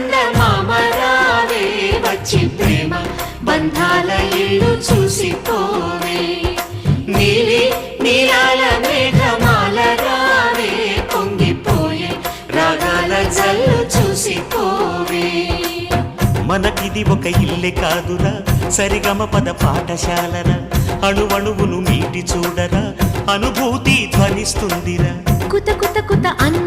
చందమామ రావే వచ్చి ప్రేమ బంధాల ఇల్లు చూసిపోవే నీలి నీలాల మేఘమాల రావే పొంగిపోయే రాగాల జల్లు చూసిపోవే మనకిది ఒక ఇల్లే కాదురా సరిగమ పద పాఠశాలరా అణువణువును మీటి చూడరా అనుభూతి ధ్వనిస్తుందిరా కుత కుత కుత అన్న